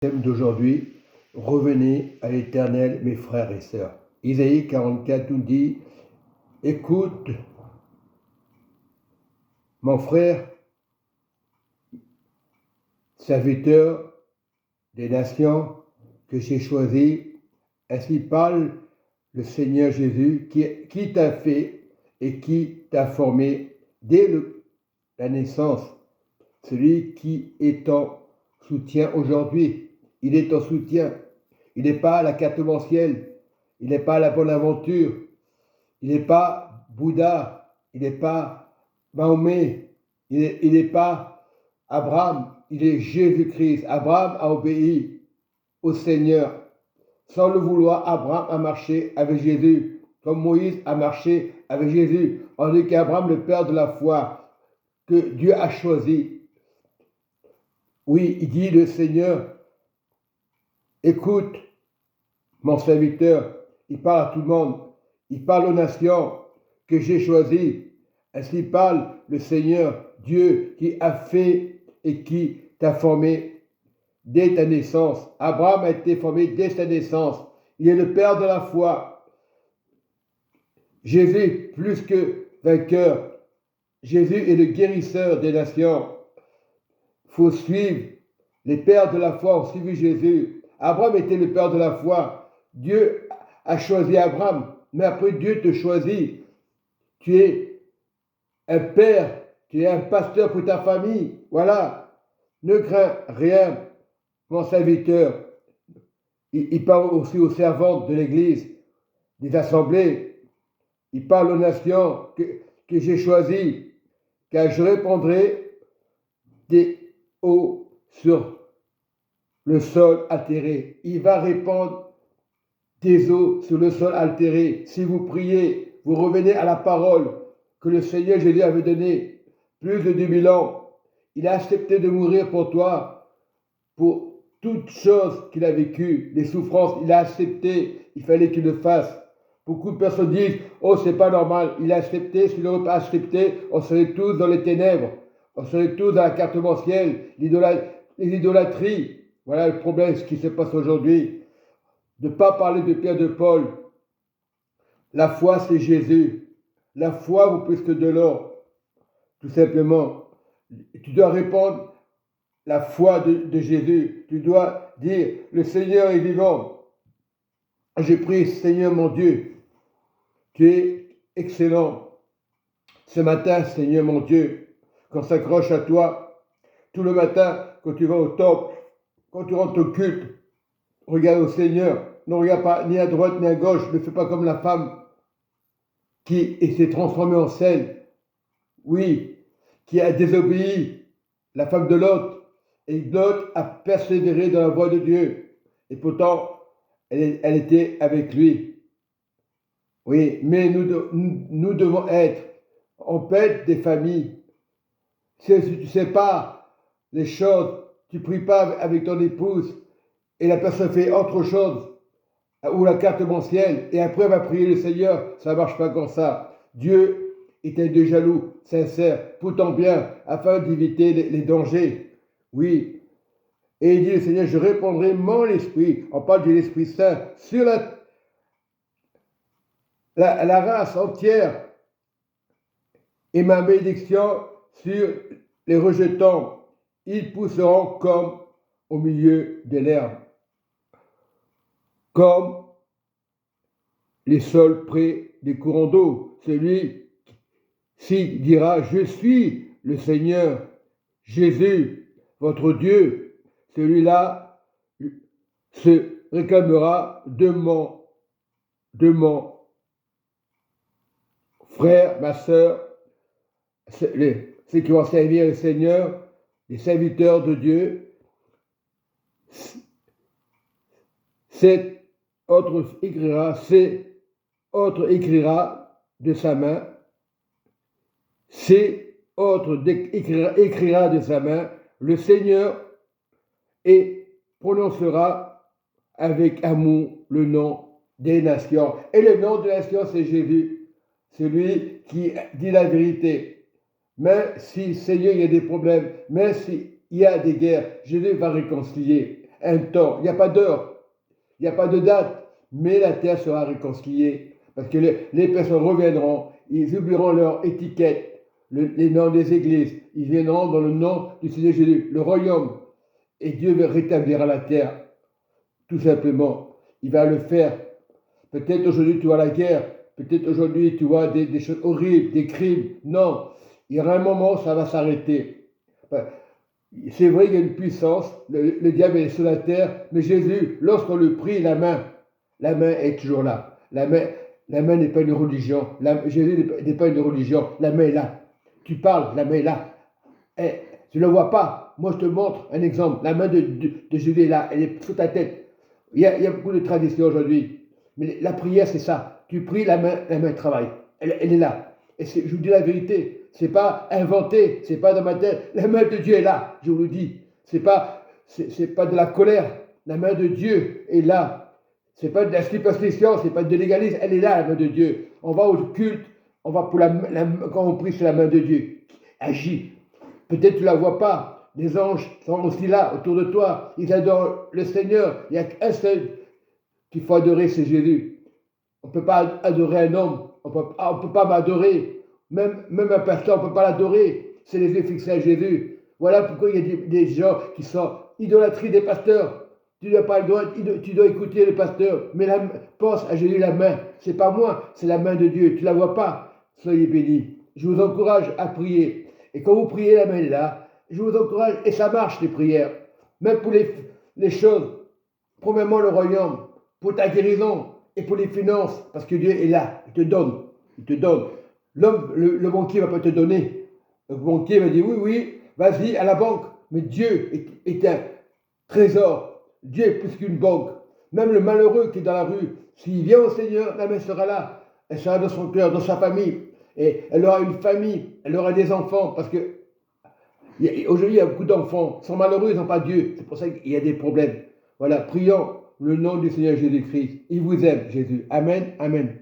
Thème d'aujourd'hui, revenez à l'Éternel, mes frères et sœurs. Isaïe 44 nous dit, écoute, mon frère, serviteur des nations que j'ai choisi, ainsi parle le Seigneur Jésus qui t'a fait et qui t'a formé dès la naissance, celui qui est en soutien aujourd'hui. Il est en soutien. Il n'est pas la carte mensuelle. Il n'est pas la bonne aventure. Il n'est pas Bouddha. Il n'est pas Mahomet. Il n'est pas Abraham. Il est Jésus-Christ. Abraham a obéi au Seigneur. Sans le vouloir, Abraham a marché avec Jésus, comme Moïse a marché avec Jésus. On dit qu'Abraham, le père de la foi, que Dieu a choisi. Oui, il dit le Seigneur, écoute, mon serviteur, il parle à tout le monde, il parle aux nations que j'ai choisies. Ainsi parle le Seigneur, Dieu, qui a fait et qui t'a formé dès ta naissance. Abraham a été formé dès sa naissance. Il est le père de la foi. Jésus, plus que vainqueur, Jésus est le guérisseur des nations. Il faut suivre. Les pères de la foi ont suivi Jésus. Abraham était le père de la foi. Dieu a choisi Abraham, mais après Dieu te choisit. Tu es un père, tu es un pasteur pour ta famille. Voilà. Ne crains rien, mon serviteur. Il parle aussi aux servantes de l'Église, des assemblées. Il parle aux nations que j'ai choisies, car je répandrai des eaux sur le sol altéré. Il va répandre des eaux sur le sol altéré. Si vous priez, vous revenez à la parole que le Seigneur Jésus avait donnée plus de 2000 ans. Il a accepté de mourir pour toi, pour toutes choses qu'il a vécues, les souffrances, il a accepté, il fallait qu'il le fasse. Beaucoup de personnes disent, oh, c'est pas normal, il a accepté, s'il n'aurait pas accepté, on serait tous dans les ténèbres, on serait tous dans la carte mensuelle, l'idolâtrie. Voilà le problème, ce qui se passe aujourd'hui. De ne pas parler de Pierre de Paul. La foi, c'est Jésus. La foi vaut plus que de l'or, tout simplement. Tu dois répondre la foi de Jésus. Tu dois dire, le Seigneur est vivant. Je prie, Seigneur mon Dieu, tu es excellent. Ce matin, Seigneur mon Dieu, qu'on s'accroche à toi, tout le matin, quand tu vas au temple, quand tu rentres au culte, regarde au Seigneur. Ne regarde pas ni à droite ni à gauche. Ne fais pas comme la femme qui s'est transformée en sel. Oui, qui a désobéi, la femme de Lot. Et Lot a persévéré dans la voie de Dieu. Et pourtant, elle était avec lui. Oui, mais nous devons être, on peut être des familles. Si tu ne sais pas les choses, tu ne pries pas avec ton épouse et la personne fait autre chose, ou la carte mensuelle, et après elle va prier le Seigneur, ça ne marche pas comme ça. Dieu est un Dieu jaloux, sincère, pour ton bien, afin d'éviter les dangers. Oui. Et il dit le Seigneur, je répandrai mon esprit, on parle de l'Esprit Saint, sur la race entière, et ma bénédiction sur les rejetants. Ils pousseront comme au milieu de l'herbe, comme les sols près des courants d'eau. Celui-ci dira, je suis le Seigneur, Jésus, votre Dieu. Celui-là se réclamera de mon frère, ma sœur, ceux qui vont servir le Seigneur, les serviteurs de Dieu. Cet autre écrira de sa main, c'est autre écrira de sa main, le Seigneur, et prononcera avec amour le nom des nations. Et le nom des nations, c'est Jésus, celui qui dit la vérité. Mais si, Seigneur, il y a des problèmes, mais s'il y a des guerres, Jésus va réconcilier. un temps. Il n'y a pas d'heure, il n'y a pas de date, mais la terre sera réconciliée. Parce que les personnes reviendront, ils oublieront leur étiquette, les noms des églises, ils viendront dans le nom du Seigneur Jésus, le royaume. Et Dieu rétablira la terre, tout simplement. Il va le faire. Peut-être aujourd'hui tu vois la guerre, peut-être aujourd'hui tu vois des choses horribles, des crimes. Non, il y aura un moment où ça va s'arrêter. Enfin, c'est vrai qu'il y a une puissance, le diable est sur la terre, mais Jésus, lorsqu'on lui prie la main est toujours là. La main n'est pas une religion. Jésus n'est pas une religion. La main est là. Tu parles, la main est là. Et, tu ne le vois pas. Moi, je te montre un exemple. La main de Jésus est là. Elle est sur ta tête. Il y a beaucoup de traditions aujourd'hui. Mais la prière, c'est ça. Tu pries, la main travaille. Elle est là. Et je vous dis la vérité. C'est pas inventé. C'est pas dans ma tête. La main de Dieu est là. Je vous le dis. C'est pas de la colère. La main de Dieu est là. C'est pas de la superstition, c'est pas de l'égalisme, elle est là, la main de Dieu. On va au culte, on va pour quand on prie, c'est la main de Dieu qui agit. Peut-être tu ne la vois pas. Les anges sont aussi là, autour de toi. Ils adorent le Seigneur. Il n'y a qu'un seul qu'il faut adorer, c'est Jésus. On ne peut pas adorer un homme. On ne peut pas m'adorer. Même un pasteur, on ne peut pas l'adorer. C'est les yeux fixés à Jésus. Voilà pourquoi il y a des gens qui sont idolâtries des pasteurs. Tu n'as pas le droit, tu dois écouter le pasteur. Mais pense à Jésus la main. C'est pas moi, c'est la main de Dieu. Tu ne la vois pas. Soyez bénis. Je vous encourage à prier. Et quand vous priez, la main est là. Je vous encourage, et ça marche les prières. Même pour les choses. Premièrement, le royaume. Pour ta guérison et pour les finances. Parce que Dieu est là. Il te donne. Il te donne. L'homme, le banquier ne va pas te donner. Le banquier va dire oui, vas-y à la banque. Mais Dieu est un trésor. Dieu est plus qu'une banque. Même le malheureux qui est dans la rue, s'il vient au Seigneur, la main sera là. Elle sera dans son cœur, dans sa famille. Et elle aura une famille, elle aura des enfants. Parce que aujourd'hui, il y a beaucoup d'enfants. Ils sont malheureux, ils n'ont pas Dieu. C'est pour ça qu'il y a des problèmes. Voilà, prions le nom du Seigneur Jésus-Christ. Il vous aime, Jésus. Amen, amen.